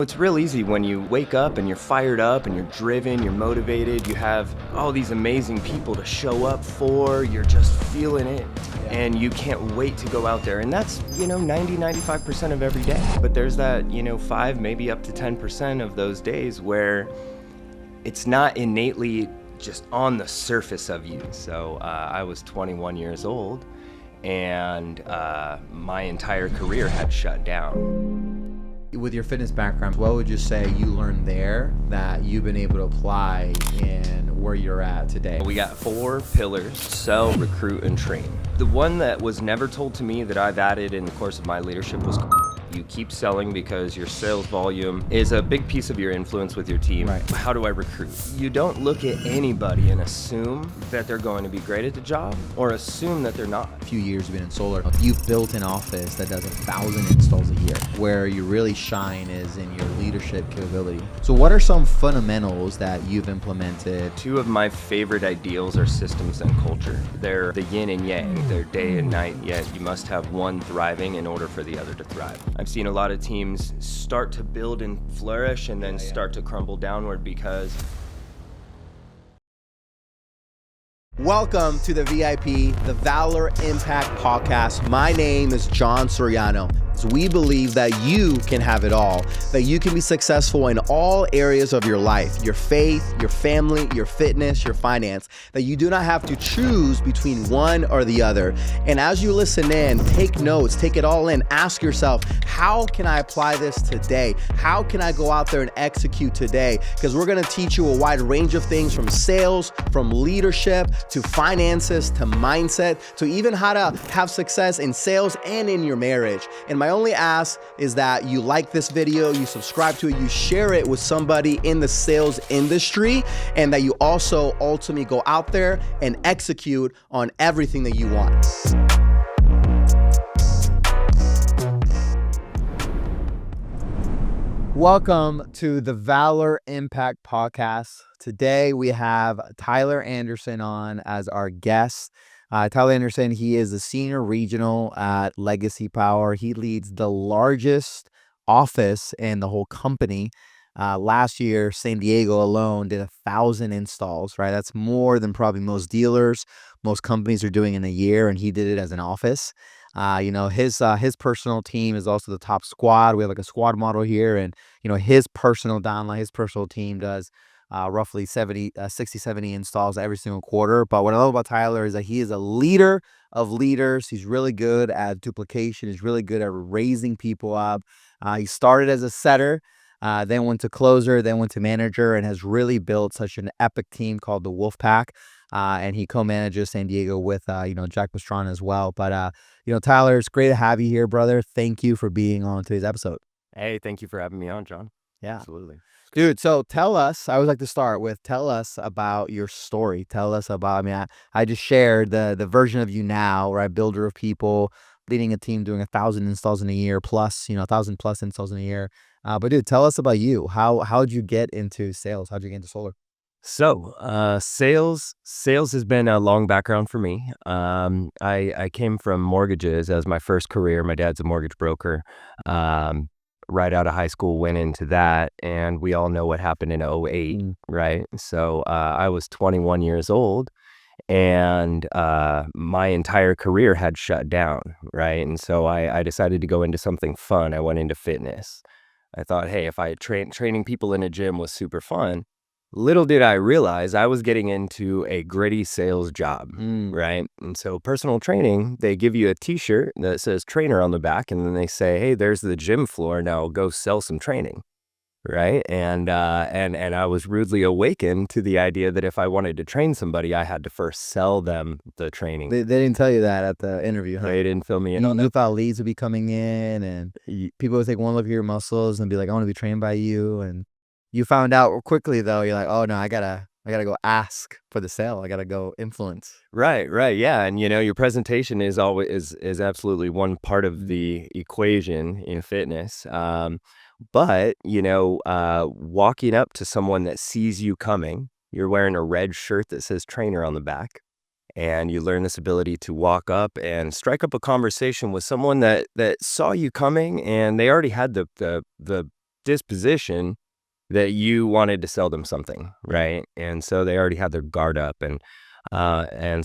It's real easy when you wake up and you're fired up and you're driven, you're motivated, you have all these amazing people to show up for, you're just feeling it, and you can't wait to go out there. And that's, 95% of every day. But there's that, 5, maybe up to 10% of those days where it's not innately just on the surface of you. So I was 21 years old and my entire career had shut down. With your fitness background, what would you say you learned there that you've been able to apply in where you're at today? We got 4 pillars: sell, recruit, and train. The one that was never told to me that I've added in the course of my leadership was you keep selling because your sales volume is a big piece of your influence with your team. Right. How do I recruit? You don't look at anybody and assume that they're going to be great at the job or assume that they're not. A few years you've been in solar. You've built an office that does 1,000 installs a year. Where you really shine is in your leadership capability. So what are some fundamentals that you've implemented? 2 of my favorite ideals are systems and culture. They're the yin and yang. They're day and night, yet you must have one thriving in order for the other to thrive. I've seen a lot of teams start to build and flourish and then start to crumble downward because... Welcome to the VIP, the Valor Impact Podcast. My name is John Soriano. So we believe that you can have it all, that you can be successful in all areas of your life, your faith, your family, your fitness, your finance, that you do not have to choose between one or the other. And as you listen in, take notes, take it all in, ask yourself, how can I apply this today? How can I go out there and execute today? Because we're gonna teach you a wide range of things, from sales, from leadership, to finances, to mindset, to even how to have success in sales and in your marriage. And my only ask is that you like this video, you subscribe to it, you share it with somebody in the sales industry, and that you also ultimately go out there and execute on everything that you want. Welcome to the Valor Impact Podcast. Today we have Tyler Anderson on as our guest. Tyler Anderson, he is a senior regional at Legacy Power. He leads the largest office in the whole company. Last year, San Diego alone did 1,000 installs, right? That's more than probably most dealers, most companies are doing in a year, and he did it as an office. His personal team is also the top squad. We have like a squad model here, and his personal downline, his personal team does roughly 60, 70 installs every single quarter. But what I love about Tyler is that he is a leader of leaders. He's really good at duplication. He's really good at raising people up. He started as a setter, then went to closer, then went to manager, and has really built such an epic team called the Wolf Pack. And he co-manages San Diego with, Jack Pastrana as well. But, Tyler, it's great to have you here, brother. Thank you for being on today's episode. Hey, thank you for having me on, John. Yeah. Absolutely. Dude, so tell us, I always like to start with, tell us about your story. Tell us about, I just shared the version of you now, right? Builder of people, leading a team, doing 1,000 installs in a year, plus, 1,000 plus installs in a year. But dude, tell us about you. How'd you get into sales? How'd you get into solar? So, sales has been a long background for me. I came from mortgages as my first career. My dad's a mortgage broker. Right out of high school, went into that, and we all know what happened in 2008, right? So I was 21 years old, and my entire career had shut down, right? And so I decided to go into something fun. I went into fitness. I thought, hey, if I training people in a gym was super fun. Little did I realize I was getting into a gritty sales job, right? And so personal training, they give you a t-shirt that says trainer on the back, and then they say, hey, there's the gym floor, now go sell some training, right? And I was rudely awakened to the idea that if I wanted to train somebody, I had to first sell them the training. They didn't tell you that at the interview, huh? They didn't fill me in on You that. thought leads would be coming in, and people would take one look at your muscles and be like, I want to be trained by you. And you found out quickly, though, you're like, oh no, I gotta go ask for the sale. I gotta go influence. Right, yeah. And your presentation is always is absolutely one part of the equation in fitness. But walking up to someone that sees you coming, you're wearing a red shirt that says trainer on the back, and you learn this ability to walk up and strike up a conversation with someone that saw you coming, and they already had the disposition that you wanted to sell them something, right? And so they already had their guard up, and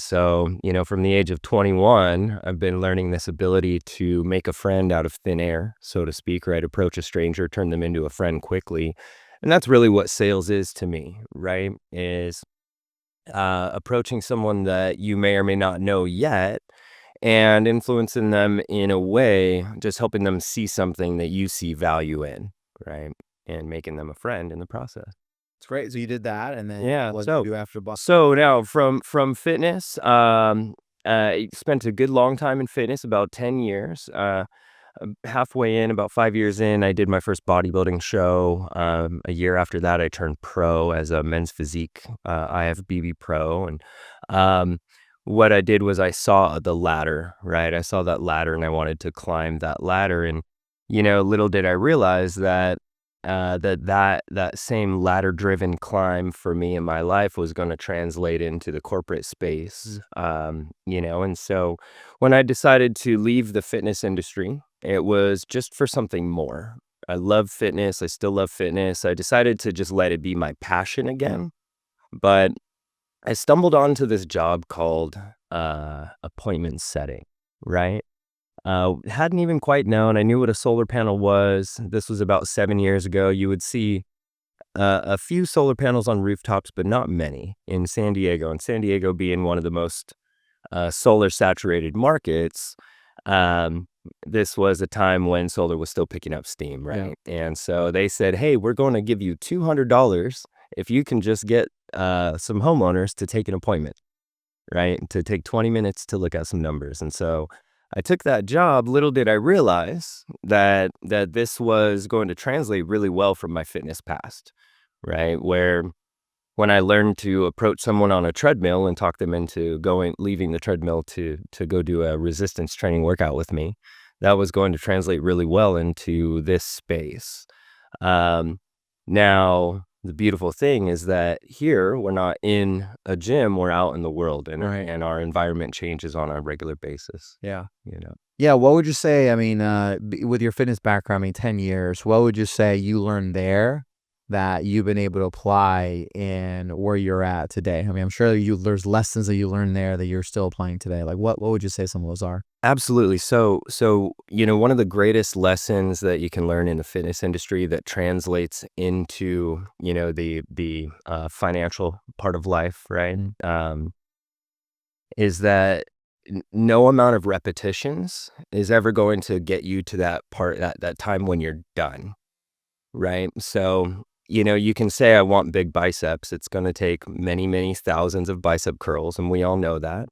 so, from the age of 21, I've been learning this ability to make a friend out of thin air, so to speak, right? Approach a stranger, turn them into a friend quickly. And that's really what sales is to me, right? Is approaching someone that you may or may not know yet and influencing them in a way, just helping them see something that you see value in, right? And making them a friend in the process. It's great. So you did that, and then Yeah. what did you So do after so now from fitness, I spent a good long time in fitness, about 10 years. Halfway in, about 5 years in, I did my first bodybuilding show. A year after that, I turned pro as a men's physique, IFBB pro. And um, what I did was I saw the ladder, right? I saw that ladder and I wanted to climb that ladder. And, little did I realize that that same ladder driven climb for me in my life was going to translate into the corporate space. And so when I decided to leave the fitness industry, it was just for something more. I love fitness. I still love fitness. I decided to just let it be my passion again. But I stumbled onto this job called appointment setting, right? Hadn't even quite known. I knew what a solar panel was. This was about 7 years ago. You would see a few solar panels on rooftops, but not many in San Diego. And San Diego being one of the most solar saturated markets, um, this was a time when solar was still picking up steam, Yeah. right? And so they said, hey, we're going to give you $200 if you can just get some homeowners to take an appointment, right? To take 20 minutes to look at some numbers. And so I took that job. Little did I realize that this was going to translate really well from my fitness past, right? Where when I learned to approach someone on a treadmill and talk them into leaving the treadmill to go do a resistance training workout with me, that was going to translate really well into this space. Um, Now, the beautiful thing is that here we're not in a gym, we're out in the world, and Right. and our environment changes on a regular basis. Yeah. You know. Yeah, what would you say, I mean, with your fitness background, I mean, 10 years, what would you say you learned there that you've been able to apply in where you're at today? I mean, I'm sure there's lessons that you learned there that you're still applying today. Like, what would you say some of those are? Absolutely. So, one of the greatest lessons that you can learn in the fitness industry that translates into, the financial part of life, right? Mhm. Is that no amount of repetitions is ever going to get you to that part, that time when you're done, right? So, you can say, I want big biceps. It's going to take many, many thousands of bicep curls. And we all know that.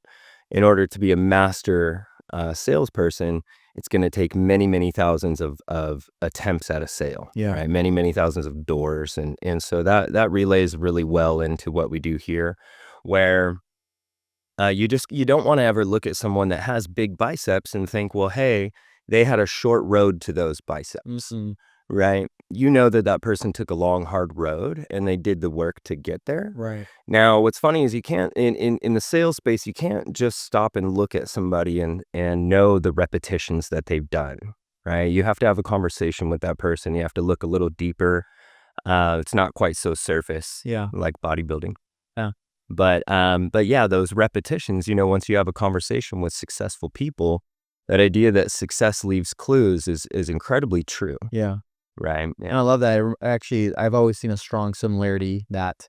In order to be a master salesperson, it's going to take many, many thousands of attempts at a sale, Yeah. right? Many, many thousands of doors. And so that relays really well into what we do here, where you don't want to ever look at someone that has big biceps and think, well, hey, they had a short road to those biceps, Mhm. right? You know that person took a long, hard road and they did the work to get there. Right. Now, what's funny is you can't in the sales space, you can't just stop and look at somebody and know the repetitions that they've done, right? You have to have a conversation with that person. You have to look a little deeper. It's not quite so surface Yeah. like bodybuilding. Yeah. But yeah, those repetitions, once you have a conversation with successful people, that idea that success leaves clues is incredibly true, Yeah. right? And Yeah. I love that. Actually, I've always seen a strong similarity that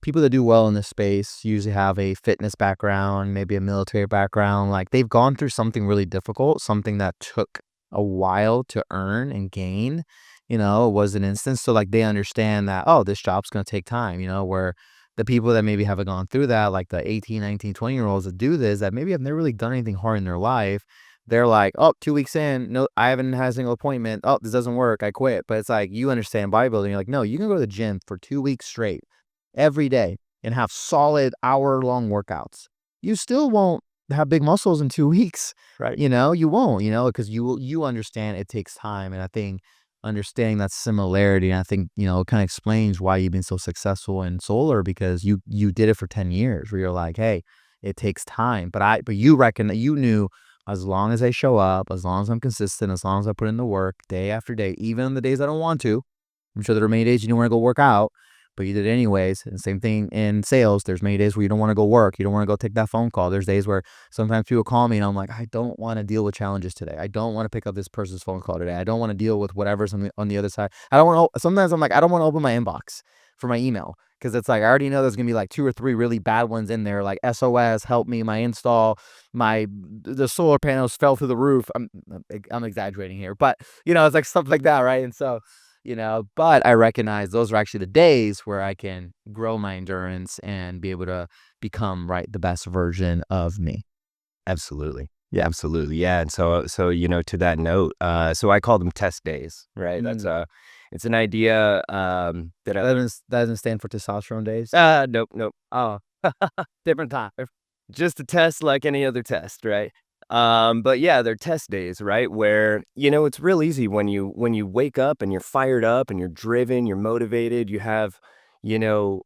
people that do well in this space usually have a fitness background, maybe a military background. Like they've gone through something really difficult, something that took a while to earn and gain. It was an instance. So like they understand that, oh, this job's going to take time, where the people that maybe haven't gone through that, like the 18, 19, 20-year-olds that do this, that maybe have never really done anything hard in their life. They're like, oh, 2 weeks in, no, I haven't had a single appointment. Oh, this doesn't work. I quit. But it's like, you understand bodybuilding. You're like, no, you can go to the gym for 2 weeks straight every day and have solid hour-long workouts. You still won't have big muscles in 2 weeks. Right. You won't, because you understand it takes time. And I think understanding that similarity, I think, it kind of explains why you've been so successful in solar because you did it for 10 years where you're like, hey, it takes time. But you reckon that you knew as long as I show up, as long as I'm consistent, as long as I put in the work day after day, even on the days I don't want to, I'm sure there are many days you didn't want to go work out, but you did it anyways. And same thing in sales. There's many days where you don't want to go work. You don't want to go take that phone call. There's days where sometimes people call me and I'm like, I don't want to deal with challenges today. I don't want to pick up this person's phone call today. I don't want to deal with whatever's on the other side. I don't want to, sometimes I'm like, I don't want to open my inbox for my email because it's like, I already know there's going to be like 2 or 3 really bad ones in there, like SOS, help me, my install, the solar panels fell through the roof. I'm exaggerating here, but it's like stuff like that. Right. And so, but I recognize those are actually the days where I can grow my endurance and be able to become, right, the best version of me. Absolutely. Yeah. Absolutely. Yeah. And so, to that note, so I call them test days, right? Mm. It's an idea, that That doesn't stand for testosterone days. nope, nope. Oh, different time. Just a test like any other test, right? But yeah, they're test days, right? Where, it's real easy when you wake up and you're fired up and you're driven, you're motivated, you have, you know,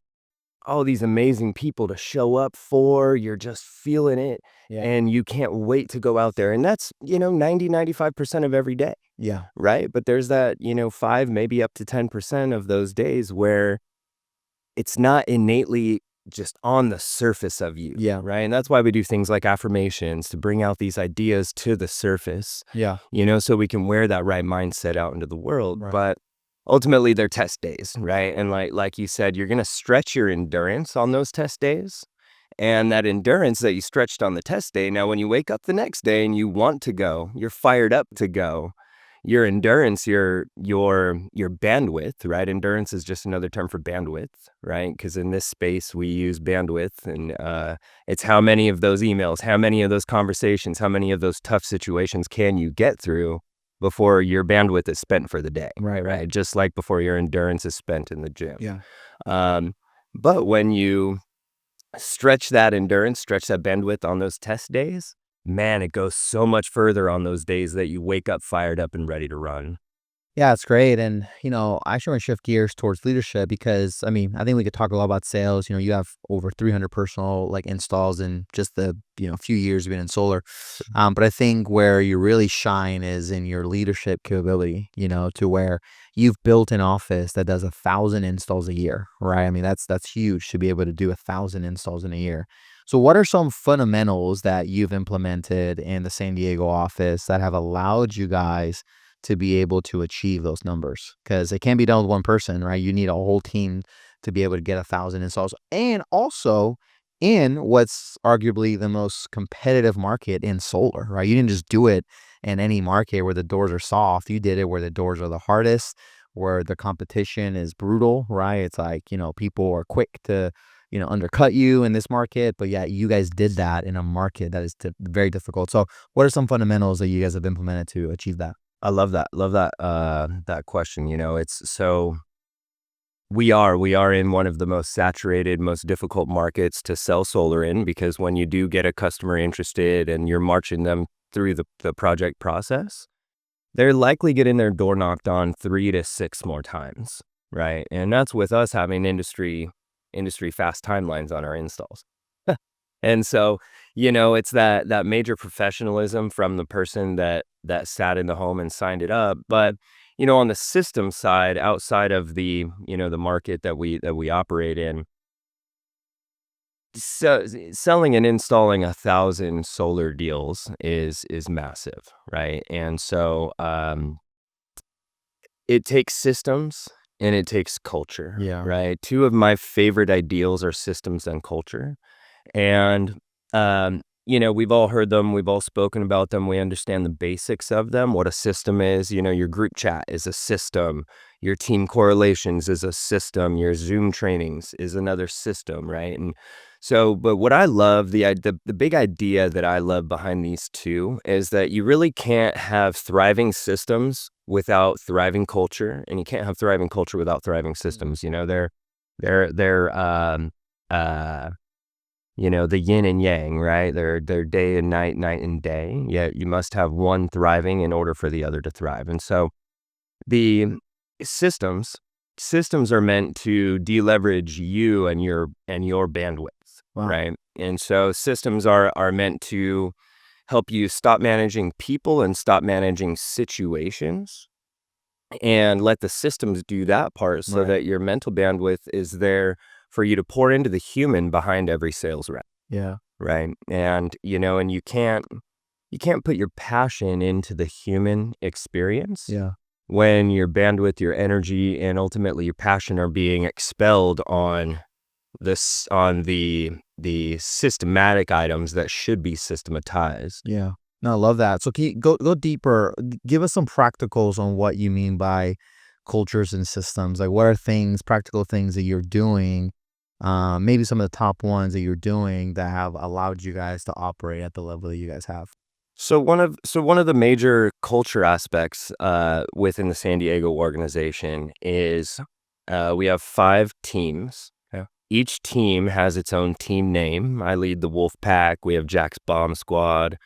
all these amazing people to show up for, you're just feeling it Yeah. and you can't wait to go out there. And that's, 90-95% of every day, Yeah. right? But there's that, 5, maybe up to 10% of those days where it's not innately just on the surface of you, Yeah. right? And that's why we do things like affirmations to bring out these ideas to the surface, Yeah. so we can wear that right mindset out into the world. Right. But ultimately, they're test days, right? And like you said, you're going to stretch your endurance on those test days. And that endurance that you stretched on the test day, now when you wake up the next day and you want to go, you're fired up to go. Your endurance, your bandwidth, right? Endurance is just another term for bandwidth, right? Because in this space we use bandwidth, and it's how many of those emails, how many of those conversations, how many of those tough situations can you get through before your bandwidth is spent for the day, Right. Right. right? Just like before your endurance is spent in the gym. Yeah. Um, but when you stretch that endurance, stretch that bandwidth on those test days, man, it goes so much further on those days that you wake up fired up and ready to run. Yeah, it's great. And, I actually want to shift gears towards leadership because, I mean, I think we could talk a lot about sales. You have over 300 personal like installs in just the, few years you've been in solar. But I think where you really shine is in your leadership capability, to where you've built an office that does 1,000 installs a year, right? I mean, that's huge to be able to do 1,000 installs in a year. So what are some fundamentals that you've implemented in the San Diego office that have allowed you guys to be able to achieve those numbers? Because it can't be done with one person, right? You need a whole team to be able to get 1,000 installs. And also in what's arguably the most competitive market in solar, right? You didn't just do it in any market where the doors are soft. You did it where the doors are the hardest, where the competition is brutal, right? It's like, people are quick to, undercut you in this market, but yeah, you guys did that in a market that is very difficult. So what are some fundamentals that you guys have implemented to achieve that? I love that. Love that that question. It's so we are in one of the most saturated, most difficult markets to sell solar in, because when you do get a customer interested and you're marching them through the project process, they're likely getting their door knocked on 3 to 6 more times, right? And that's with us having industry fast timelines on our installs. And so, it's that major professionalism from the person that sat in the home and signed it up. But, on the system side, outside of the market that we operate in, so selling and installing 1,000 solar deals is massive, right? And so, it takes systems and it takes culture, Yeah. right? Two of my favorite ideals are systems and culture. And, we've all heard them, we've all spoken about them, we understand the basics of them, what a system is. Your group chat is a system, your team correlations is a system, your Zoom trainings is another system, right? And so, but what I love, the big idea that I love behind these two is that you really can't have thriving systems without thriving culture, and you can't have thriving culture without thriving Mm. systems. They're the yin and yang, right? They're day and night, night and day. Yet you must have one thriving in order for the other to thrive. And so the systems systems are meant to deleverage you and your bandwidth, Wow. right? And so systems are meant to help you stop managing people and stop managing situations, and let the systems do that part so Right. that your mental bandwidth is there for you to pour into the human behind every sales rep, Yeah. right? And, and you can't put your passion into the human experience Yeah. when your bandwidth, your energy, and ultimately your passion are being expelled on the systematic items that should be systematized. Yeah. No, I love that. So can you go deeper? Give us some practicals on what you mean by cultures and systems. Like, what are practical things that you're doing? Maybe some of the top ones that you're doing that have allowed you guys to operate at the level that you guys have. So one of the major culture aspects within the San Diego organization is we have 5 teams. Yeah. Each team has its own team name. I lead the Wolf Pack. We have Jack's Bomb Squad.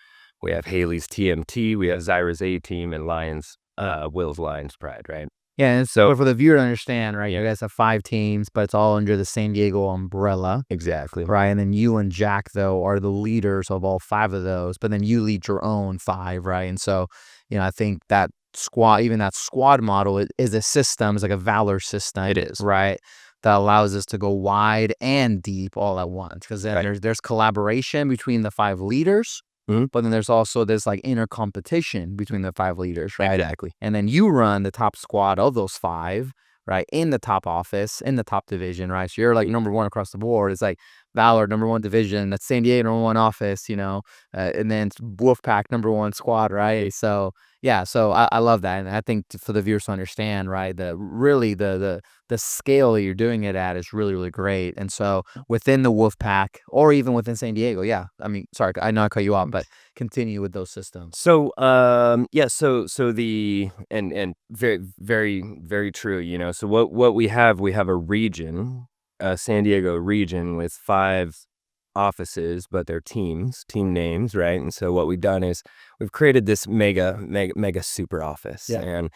We have Haley's TMT. We have Zyra's A Team and Will's Lions Pride. Right. Yeah, and So but for the viewer to understand, right, you guys have 5 teams, but it's all under the San Diego umbrella, exactly. right? And then you and Jack, though, are the leaders of all 5 of those, but then you lead your own 5, right? And so, I think that that squad model is a system, it's like a valor system, It is. right? That allows us to go wide and deep all at once. Because then Right. there's collaboration between the 5 leaders, Mhm. but then there's also this like inner competition between the 5 leaders, right? Exactly. And then you run the top squad of those 5, right? In the top office, in the top division, right? So you're like number 1 across the board. It's like Valor, number 1 division. That's San Diego, number 1 office, and then Wolfpack, number 1 squad, right? So yeah, so I love that. And I think for the viewers to understand, right, the scale that you're doing it at is really, really great. And so within the Wolfpack or even within San Diego, yeah. I mean, sorry, I know I cut you off, but continue with those systems. So, yeah, so the and very, very, very true, So what we have a region, a San Diego region with 5 offices, but they're team names, right? And so what we've done is we've created this mega super office. Yeah.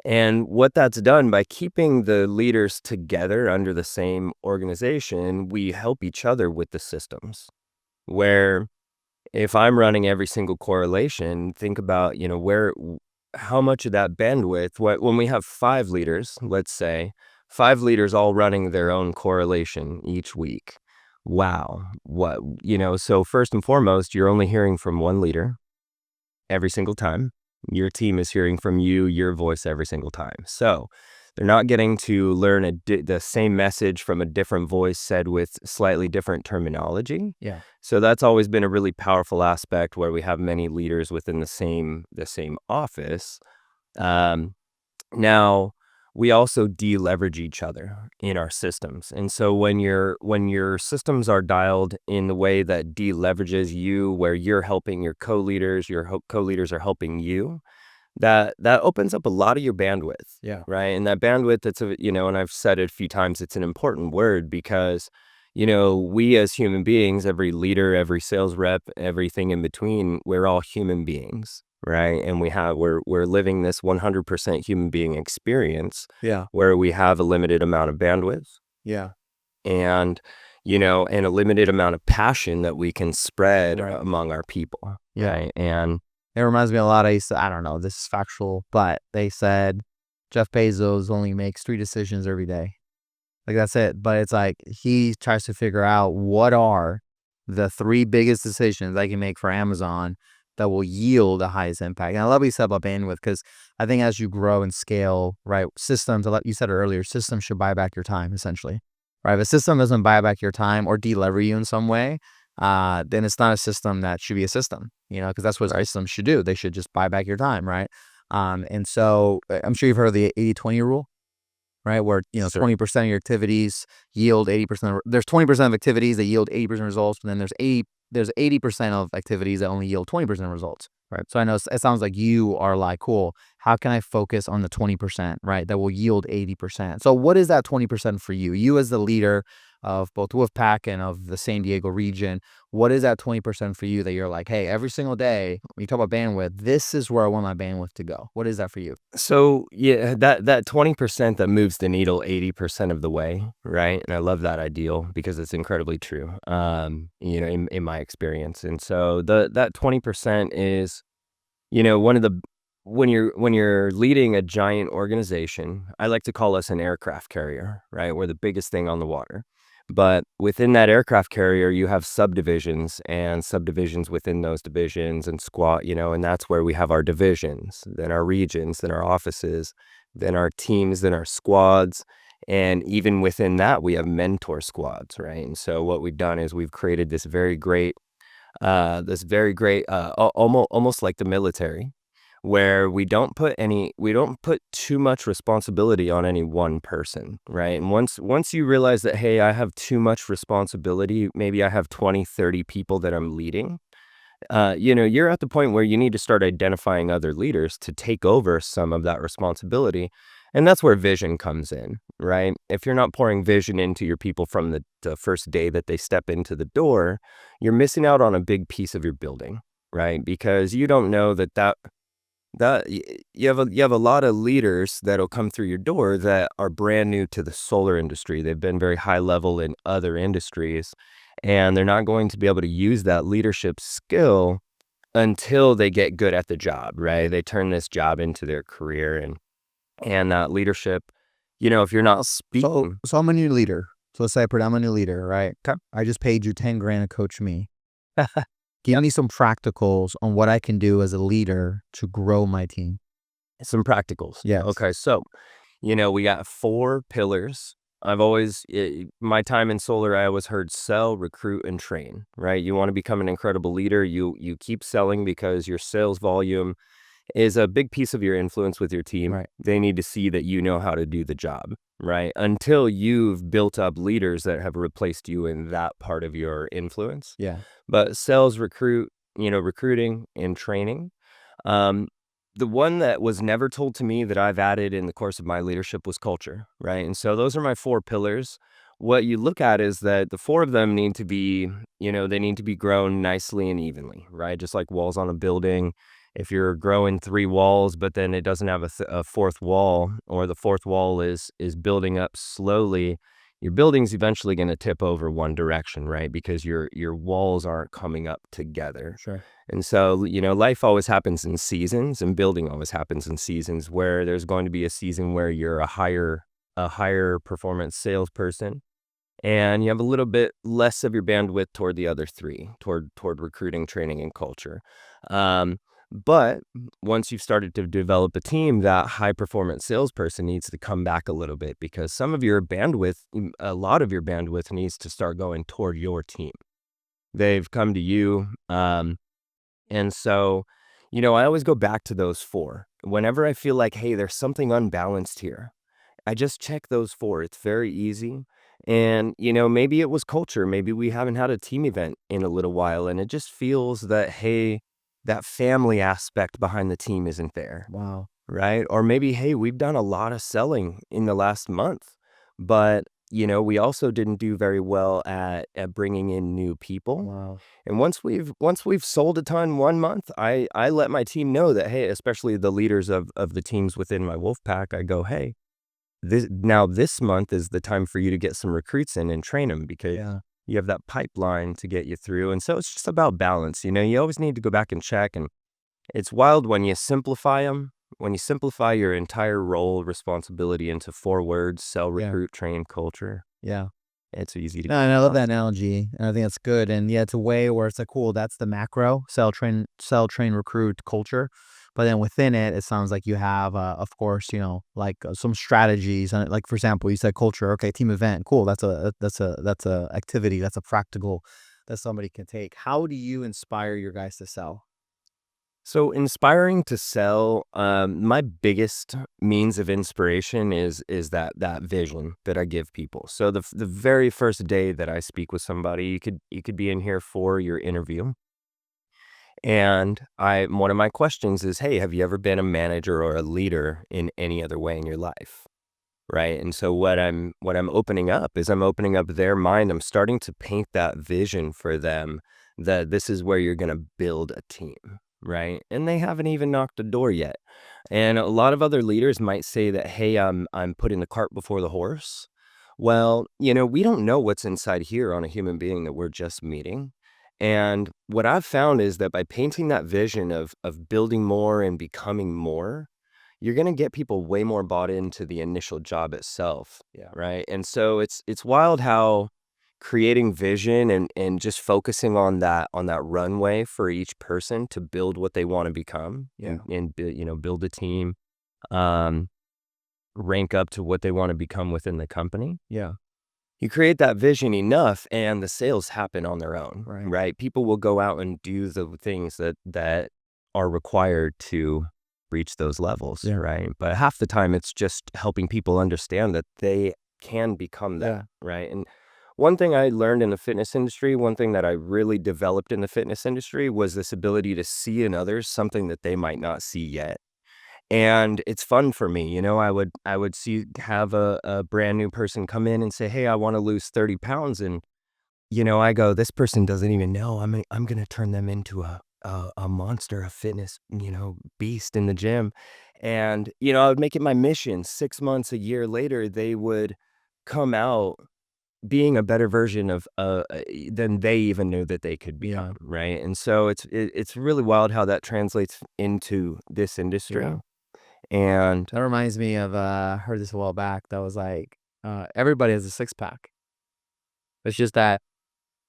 And what that's done by keeping the leaders together under the same organization, we help each other with the systems. Where if I'm running every single correlation, think about, how much of that bandwidth, when we have 5 leaders, let's say, 5 leaders all running their own correlation each week. Wow. So first and foremost, you're only hearing from one leader every single time. Your team is hearing from you, your voice every single time. So they're not getting to learn the same message from a different voice said with slightly different terminology. Yeah. So that's always been a really powerful aspect where we have many leaders within the same office. Um, Now we also deleverage each other in our systems. And so when your systems are dialed in the way that deleverages you, where you're helping your co-leaders, co-leaders are helping you, that opens up a lot of your bandwidth, Yeah. right? And that bandwidth, and I've said it a few times, it's an important word because, we as human beings, every leader, every sales rep, everything in between, we're all human beings, right? And we're living this 100% human being experience Yeah. where we have a limited amount of bandwidth Yeah. and, and a limited amount of passion that we can spread Right. among our people, Yeah. right? And It reminds me a lot. I don't know, this is factual, but they said Jeff Bezos only makes 3 decisions every day. Like, that's it. But it's like he tries to figure out what are the 3 biggest decisions I can make for Amazon that will yield the highest impact. And I love what you said about bandwidth because I think as you grow and scale, right, systems, you said it earlier, systems should buy back your time essentially, right? If a system doesn't buy back your time or delever you in some way, then it's not a system that should be a system, because that's what right. systems should do. They should just buy back your time, right? And so I'm sure you've heard of the 80-20 rule, right? Where, Sure. 20% of your activities yield 80%. There's 20% of activities that yield 80% results, and then there's 80% of activities that only yield 20% results, right? So I know it sounds like you are like, cool, how can I focus on the 20%, right? That will yield 80%. So what is that 20% for you? You as the leader of both Wolfpack and of the San Diego region, what is that 20% for you that you're like, hey, every single day, when you talk about bandwidth, this is where I want my bandwidth to go. What is that for you? So yeah, that 20% that moves the needle 80% of the way, right? And I love that ideal because it's incredibly true. In my experience. And so that 20% is, one of the when you're leading a giant organization, I like to call us an aircraft carrier, right? We're the biggest thing on the water. But within that aircraft carrier, you have subdivisions and subdivisions within those divisions and squad, and that's where we have our divisions, then our regions, then our offices, then our teams, then our squads. And even within that, we have mentor squads, right? And so what we've done is we've created almost like the military, where we don't put too much responsibility on any one person, right? And once you realize that, hey, I have too much responsibility, maybe I have 20, 30 people that I'm leading, you're at the point where you need to start identifying other leaders to take over some of that responsibility. And that's where vision comes in, right? If you're not pouring vision into your people from the first day that they step into the door, you're missing out on a big piece of your building, right? Because you don't know you have a lot of leaders that'll come through your door that are brand new to the solar industry. They've been very high level in other industries, and they're not going to be able to use that leadership skill until they get good at the job, right? They turn this job into their career, and that leadership, if you're not So, speaking. so I'm a new leader. So let's say I'm a new leader, right? 'Kay. I just paid you 10 grand to coach me. Give me some practicals on what I can do as a leader to grow my team. Some practicals. Yes. Okay, so, we got 4 pillars. My time in solar, I always heard sell, recruit, and train, right? You wanna become an incredible leader, you keep selling because your sales volume is a big piece of your influence with your team. Right. They need to see that you know how to do the job, right? Until you've built up leaders that have replaced you in that part of your influence. Yeah. But sales, recruiting and training. Um, the one that was never told to me that I've added in the course of my leadership was culture, right? And so those are my 4 pillars. What you look at is that the 4 of them need to be, they need to be grown nicely and evenly, right? Just like walls on a building. If you're growing 3 walls, but then it doesn't have a fourth wall, or the fourth wall is building up slowly, your building's eventually going to tip over one direction, right? Because your walls aren't coming up together. Sure. And so, life always happens in seasons, and building always happens in seasons, where there's going to be a season where you're a higher performance salesperson, and you have a little bit less of your bandwidth toward the other 3, toward recruiting, training, and culture. But once you've started to develop a team, that high performance salesperson needs to come back a little bit, because a lot of your bandwidth needs to start going toward your team. They've come to you. And so, I always go back to those 4. Whenever I feel like, hey, there's something unbalanced here, I just check those 4. It's very easy. And, maybe it was culture. Maybe we haven't had a team event in a little while, and it just feels that, hey, that family aspect behind the team isn't there, Wow. right? Or maybe, hey, we've done a lot of selling in the last month, but, we also didn't do very well at bringing in new people. Wow. And once we've sold a ton 1 month, I let my team know that, hey, especially the leaders of the teams within my wolf pack, I go, hey, this month is the time for you to get some recruits in and train them, because Yeah. you have that pipeline to get you through. And so it's just about balance. You always need to go back and check. And it's wild when you simplify them. When you simplify your entire role responsibility into 4 words: sell, Yeah. recruit, train, culture. Yeah. It's easy to. No, and I love that analogy, and I think that's good. And yeah, it's a way where it's like, cool, that's the macro sell, train, recruit culture. But then within it, it sounds like you have, of course, like some strategies. And like, for example, you said culture. Okay, team event. Cool. That's a activity. That's a practical that somebody can take. How do you inspire your guys to sell? So inspiring to sell, my biggest means of inspiration is that vision that I give people. So the very first day that I speak with somebody, you could be in here for your interview, and one of my questions is, hey, have you ever been a manager or a leader in any other way in your life? Right. And so what I'm opening up is I'm opening up their mind. I'm starting to paint that vision for them, that this is where you're going to build a team. Right. And they haven't even knocked the door yet. And a lot of other leaders might say that, hey, I'm putting the cart before the horse. Well, we don't know what's inside here on a human being that we're just meeting. And what I've found is that by painting that vision of building more and becoming more, you're gonna get people way more bought into the initial job itself, Yeah. right? And so it's wild how creating vision and just focusing on that runway for each person to build what they want to become Yeah. and build a team, um, rank up to what they want to become within the company. Yeah. You create that vision enough and the sales happen on their own, Right. right? People will go out and do the things that are required to reach those levels, Yeah. right? But half the time it's just helping people understand that they can become Yeah. that, right? And one thing I learned in the fitness industry, one thing that I really developed in the fitness industry was this ability to see in others something that they might not see yet. And it's fun for me, I would have a brand new person come in and say, "Hey, I wanna lose 30 pounds," and, I go, "This person doesn't even know I'm gonna turn them into a monster, a fitness, beast in the gym." And, I would make it my mission. 6 months, a year later, they would come out being a better version of, than they even knew that they could Yeah. become, right? And so it's really wild how that translates into this industry, Yeah. and That reminds me of, I heard this a while back that was like, everybody has a six pack. It's just that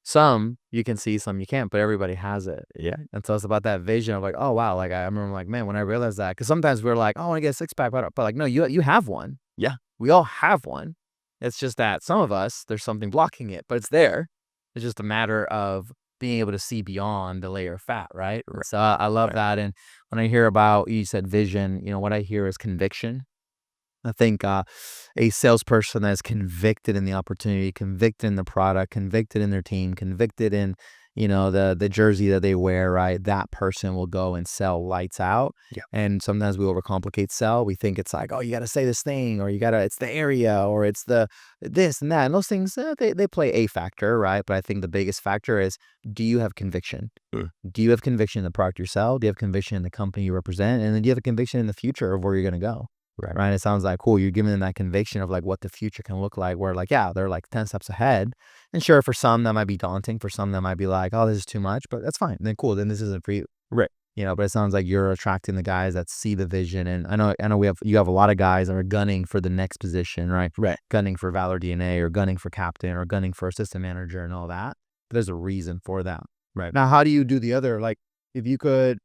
some you can see, some you can't, but everybody has it. yeah. And so it's about that vision of like, oh wow, like I remember like, man, when I realized that, because sometimes we're like, oh, I want to get a six pack, but like, no, you have one. Yeah, We all have one. It's just that some of us, there's something blocking it, but it's there. It's just a matter of being able to see beyond the layer of fat, right? right, So I love right. that. And when I hear about, you said vision, what I hear is conviction. I think a salesperson that is convicted in the opportunity, convicted in the product, convicted in their team, convicted in the jersey that they wear, right? That person will go and sell lights out. Yeah, And sometimes we overcomplicate sell. We think it's like, oh, you got to say this thing, or it's the area, or it's the this and that. And those things, they play a factor, right? But I think the biggest factor is, do you have conviction? mm, Do you have conviction in the product you sell? Do you have conviction in the company you represent? And then do you have a conviction in the future of where you're going to go? right, Right? It sounds like, cool, you're giving them that conviction of, like, what the future can look like, where, like, yeah, they're, like, 10 steps ahead. And sure, for some, that might be daunting. For some, that might be like, "Oh, this is too much," but that's fine. Then cool, then this isn't for you. right, But it sounds like you're attracting the guys that see the vision, and I know you have a lot of guys that are gunning for the next position, right? right, Gunning for Valor DNA or gunning for captain or gunning for assistant manager and all that. But there's a reason for that. right. Now, how do you do the other? Like, if you could,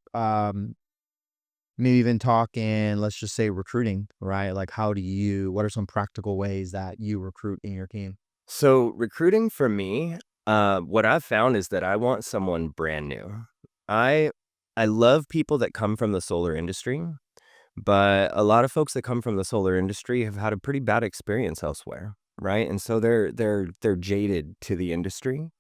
maybe even talk in, let's just say, recruiting, right? Like, what are some practical ways that you recruit in your team? So recruiting for me, what I've found is that I want someone brand new. I I love people that come from the solar industry, but a lot of folks that come from the solar industry have had a pretty bad experience elsewhere, right? And so they're jaded to the industry.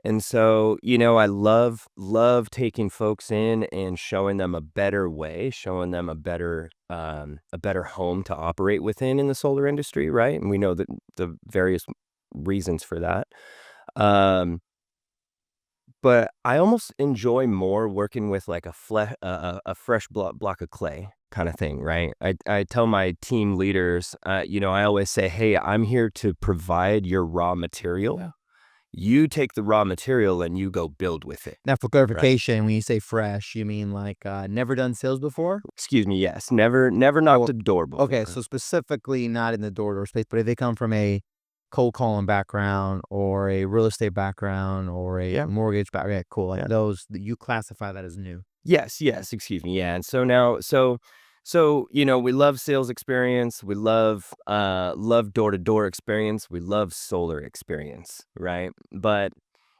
And so, I love taking folks in and showing them a better way, showing them a better home to operate within in the solar industry, right? And we know that the various reasons for that. Um, but I almost enjoy more working with like a fresh block of clay kind of thing, right? I tell my team leaders, I always say, "Hey, I'm here to provide your raw material. Yeah. You take the raw material and you go build with it." Now, for Right. clarification, when you say fresh, you mean like never done sales before? Excuse me, yes. Never Oh, knocked well, a door okay, before. so specifically not in the door space, but if they come from a cold calling background or a real estate background or a Yeah, mortgage background, yeah, cool. Like yeah. those, you classify that as new. Yes, excuse me, yeah, and so now we love sales experience, we love door-to-door experience, we love solar experience, right? But,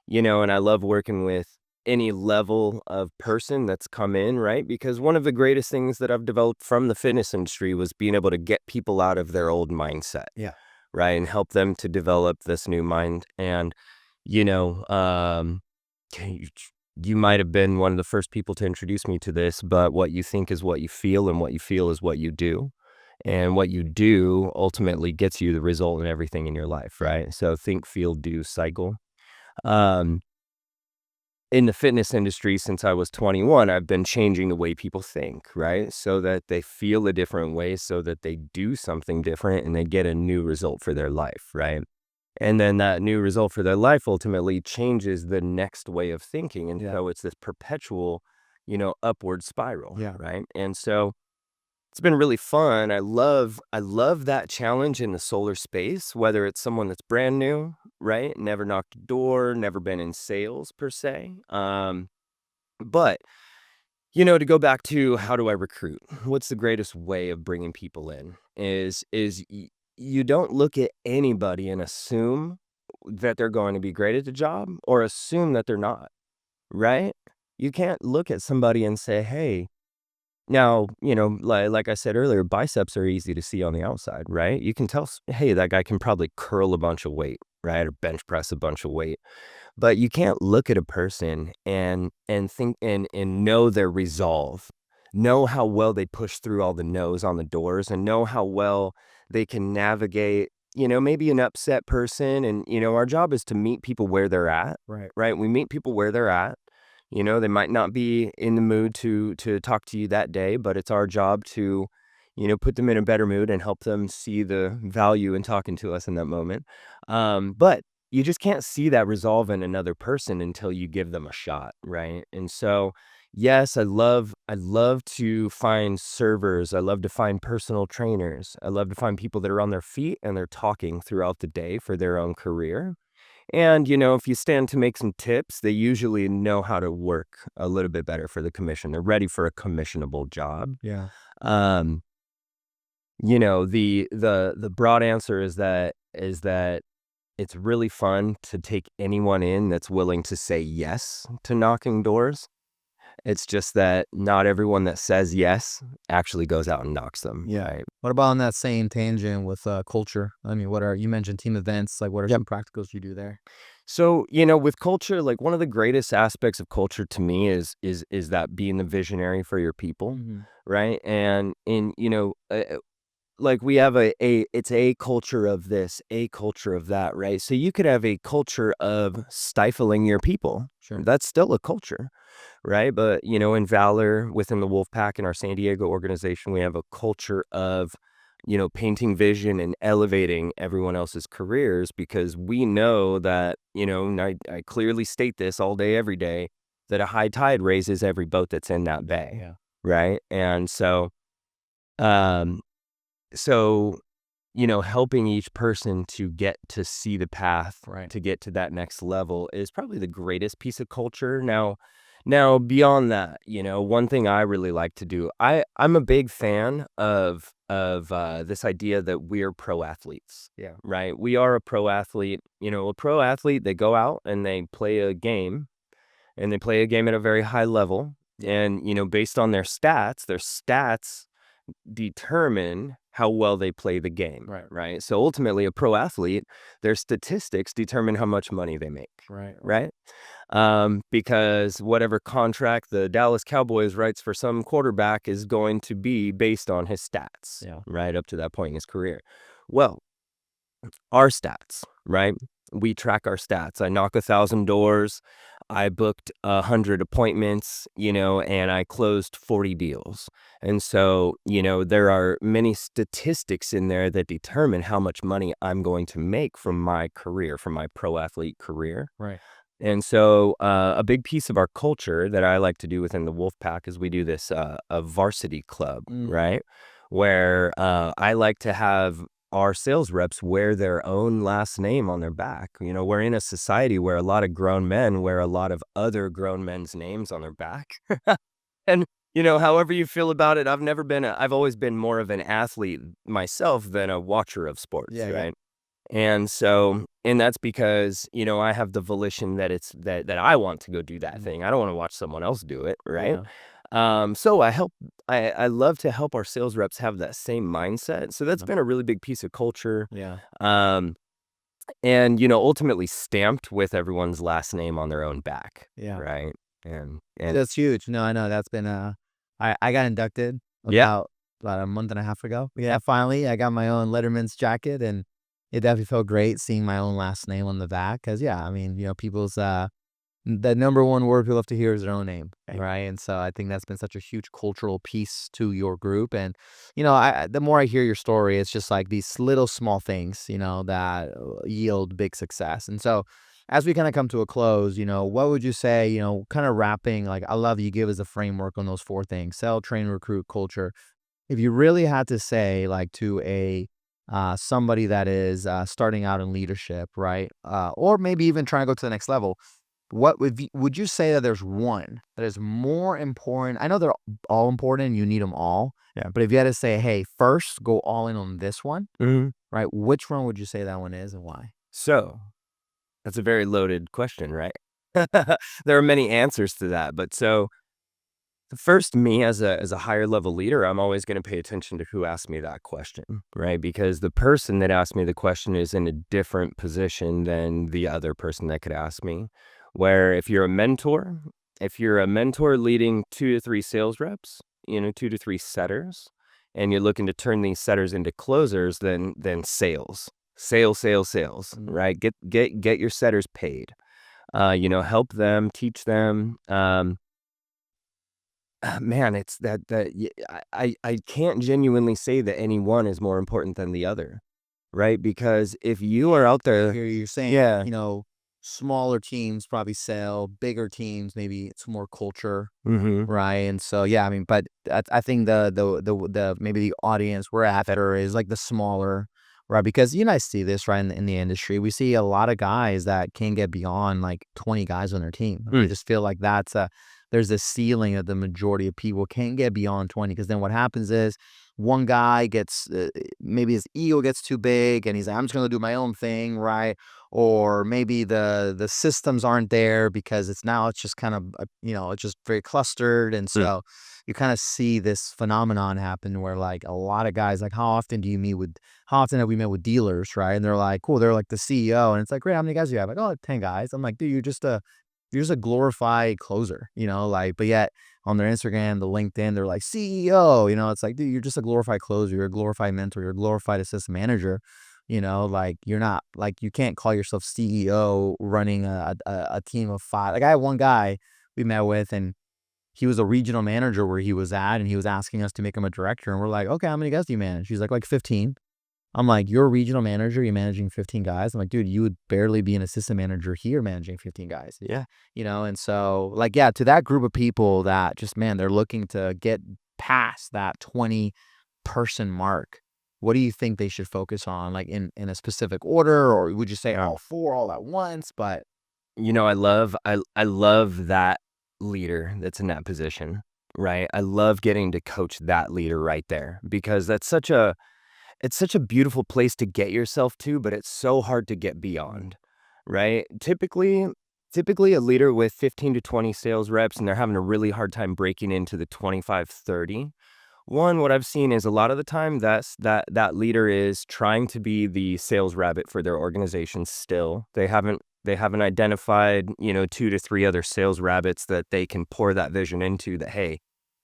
and I love working with any level of person that's come in, right? Because one of the greatest things that I've developed from the fitness industry was being able to get people out of their old mindset, Yeah. right? And help them to develop this new mind. And, you know, um, you, you might have been one of the first people to introduce me to this, but what you think is what you feel, and what you feel is what you do. And what you do ultimately gets you the result in everything in your life, Yeah. right? So think, feel, do cycle. Um, in the fitness industry, since I was 21, I've been changing the way people think, right? So that they feel a different way, so that they do something different and they get a new result for their life, right? And then that new result for their life ultimately changes the next way of thinking. And Yeah. so it's this perpetual, upward spiral, Yeah. right? And so it's been really fun. I love that challenge in the solar space, whether it's someone that's brand new, right? Never knocked a door, never been in sales per se. But to go back to how do I recruit? What's the greatest way of bringing people in you don't look at anybody and assume that they're going to be great at the job or assume that they're not, right? You can't look at somebody and say, "Hey," now, like I said earlier, biceps are easy to see on the outside, right? You can tell, "Hey, that guy can probably curl a bunch of weight," right? Or bench press a bunch of weight. But you can't look at a person and think and know their resolve, know how well they push through all the no's on the doors, and know how well they can navigate, maybe an upset person. And, our job is to meet people where they're at, Right. right? We meet people where they're at. They might not be in the mood to talk to you that day, but it's our job to, put them in a better mood and help them see the value in talking to us in that moment. But you just can't see that resolve in another person until you give them a shot, right? And so, yes, I love to find servers. I love to find personal trainers. I love to find people that are on their feet and they're talking throughout the day for their own career. And, if you stand to make some tips, they usually know how to work a little bit better for the commission. They're ready for a commissionable job. Yeah. Um, the broad answer is that it's really fun to take anyone in that's willing to say yes to knocking doors. It's just that not everyone that says yes actually goes out and knocks them, Yeah. right? What about on that same tangent with culture? I mean, you mentioned team events, like what are Yep. some practicals you do there? So, with culture, like one of the greatest aspects of culture to me is that being the visionary for your people, Mhm. right? And like we have it's a culture of this, a culture of that, right? So you could have a culture of stifling your people. Sure. That's still a culture, right? But, in Valor, within the Wolf Pack in our San Diego organization, we have a culture of, painting vision and elevating everyone else's careers because we know that, and I clearly state this all day, every day, that a high tide raises every boat that's in that bay, Yeah. right? And um, so, helping each person to get to see the path Right. to get to that next level is probably the greatest piece of culture. Now beyond that, one thing I really like to do, I'm a big fan of this idea that we're pro athletes. Yeah. Right? We are a pro athlete. A pro athlete, they go out and they play a game and they play a game at a very high level. Yeah. And, based on their stats determine how well they play the game, Right. right? So ultimately, a pro athlete, their statistics determine how much money they make, Right. right? Because whatever contract the Dallas Cowboys writes for some quarterback is going to be based on his stats, Yeah. right? Up to that point in his career. Well, our stats, right? We track our stats. I knock 1,000 doors. I booked 100 appointments, and I closed 40 deals. And so, there are many statistics in there that determine how much money I'm going to make from my career, from my pro athlete career. Right. And so, a big piece of our culture that I like to do within the Wolf Pack is we do this a varsity club, Mhm. right? Where I like to have our sales reps wear their own last name on their back. We're in a society where a lot of grown men wear a lot of other grown men's names on their back. And, however you feel about it, I've always been more of an athlete myself than a watcher of sports, Yeah. Yeah. right? And that's because, I have the volition that it's that I want to go do that Mm. thing. I don't want to watch someone else do it, right? Yeah. So I love to help our sales reps have that same mindset. So that's Yeah. been a really big piece of culture. Yeah. Um, and ultimately stamped with everyone's last name on their own back, Yeah. right? And That's huge. No, I know that's been I got inducted yeah, about a month and a half ago. Yeah, finally I got my own Letterman's jacket and it definitely felt great seeing my own last name on the back. Cause yeah, I mean, people's the number one word people love to hear is their own name, Right. right? And so I think that's been such a huge cultural piece to your group. And the more I hear your story, it's just like these little small things, that yield big success. And so, as we kind of come to a close, what would you say, kind of wrapping? Like, I love you give us a framework on those four things: sell, train, recruit, culture. If you really had to say, like, to a somebody that is starting out in leadership, right, or maybe even trying to go to the next level, what would you say that there's one that is more important? I know they're all important, and you need them all, Yeah. but if you had to say, "Hey, first go all in on this one," Mhm. right? Which one would you say that one is and why? So, that's a very loaded question, right? There are many answers to that, but first, me as a higher level leader, I'm always gonna pay attention to who asked me that question, right? Because the person that asked me the question is in a different position than the other person that could ask me. Where if you're a mentor leading 2 to 3 sales reps, 2 to 3 setters, and you're looking to turn these setters into closers, then sales. Sales, sales, sales, Mm. right? Get your setters paid. Help them, teach them, man, it's I can't genuinely say that any one is more important than the other, right? Because if you are out there. You're saying, Yeah. smaller teams probably sell, bigger teams, maybe it's more culture. Mhm. Right, and so, yeah, I mean, but I think the maybe the audience we're after is, like, the smaller, right? Because I see this, right, in the industry. We see a lot of guys that can't get beyond, like, 20 guys on their team. I Mm. just feel like there's a ceiling that the majority of people can't get beyond 20. Because then what happens is one guy gets, maybe his ego gets too big, and he's like, "I'm just gonna do my own thing," right? Or maybe the systems aren't there because it's just kind of it's just very clustered, and Mm. so you kind of see this phenomenon happen where, like, a lot of guys, like, how often have we met with dealers, right? And they're like, cool, they're like the CEO, and it's like, great, how many guys do you have? Like, oh, 10 guys. I'm like, dude, you're just a glorified closer, like, but yet on their Instagram, the LinkedIn, they're like CEO, it's like, dude, you're just a glorified closer, you're a glorified mentor, you're a glorified assistant manager. Like, you're not, like, you can't call yourself CEO running a team of five. Like, I had one guy we met with, and he was a regional manager where he was at, and he was asking us to make him a director. And we're like, okay, how many guys do you manage? He's like 15. I'm like, you're a regional manager, you're managing 15 guys. I'm like, dude, you would barely be an assistant manager here managing 15 guys. Yeah. And so, like, yeah, to that group of people that just, man, they're looking to get past that 20-person mark, what do you think they should focus on, like, in a specific order, or would you say Yeah. all four all at once? But I love that leader that's in that position, right? I love getting to coach that leader right there because it's such a beautiful place to get yourself to, but it's so hard to get Mm. beyond, right? Typically a leader with 15 to 20 sales reps and they're having a really hard time breaking into the 25, 30. One, what I've seen is a lot of the time that leader is trying to be the sales rabbit for their organization still. They haven't identified, 2 to 3 other sales rabbits that they can pour that vision into that, hey,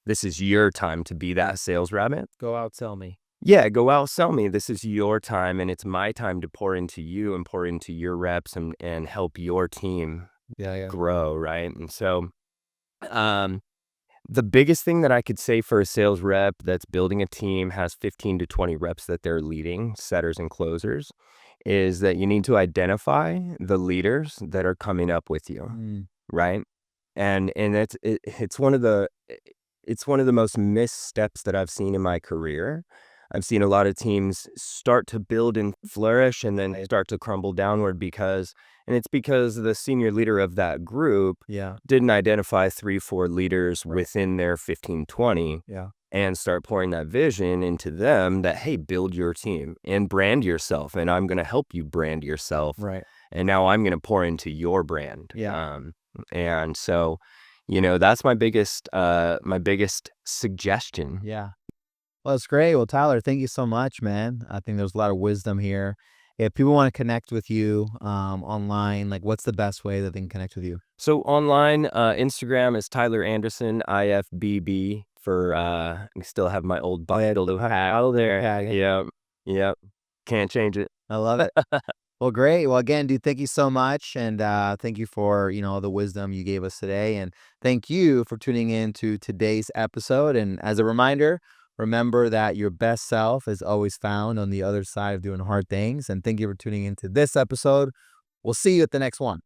this is your time to be that sales rabbit. go out, tell me. Yeah, go out, sell me. This is your time, and it's my time to pour into you and pour into your reps and help your team Yeah, yeah. grow, right? And so, um, the biggest thing that I could say for a sales rep that's building a team, has 15 to 20 reps that they're leading, setters and closers, is that you need to identify the leaders that are coming up with you, Mm. right? And it's one of the most missteps that I've seen in my career. I've seen a lot of teams start to build and flourish and then start to crumble downward it's because the senior leader of that group Yeah, didn't identify 3, 4 leaders within their 15, 20, yeah. and start pouring that vision into them that, hey, build your team and brand yourself, and I'm going to help you brand yourself. Right. And now I'm going to pour into your brand. Yeah. And so, that's my biggest suggestion. Yeah. Well, it's great. Well, Tyler, thank you so much, man. I think there's a lot of wisdom here. If people want to connect with you online, like, what's the best way that they can connect with you? So online, Instagram is Tyler Anderson, IFBB for, I still have my old Oh, yeah. bundle of out there. Yeah, yeah. Yep, yep, can't change it. I love it. Well, great. Well, again, dude, thank you so much, and thank you for the wisdom you gave us today, and thank you for tuning in to today's episode. And as a reminder, remember that your best self is always found on the other side of doing hard things. And thank you for tuning into this episode. We'll see you at the next one.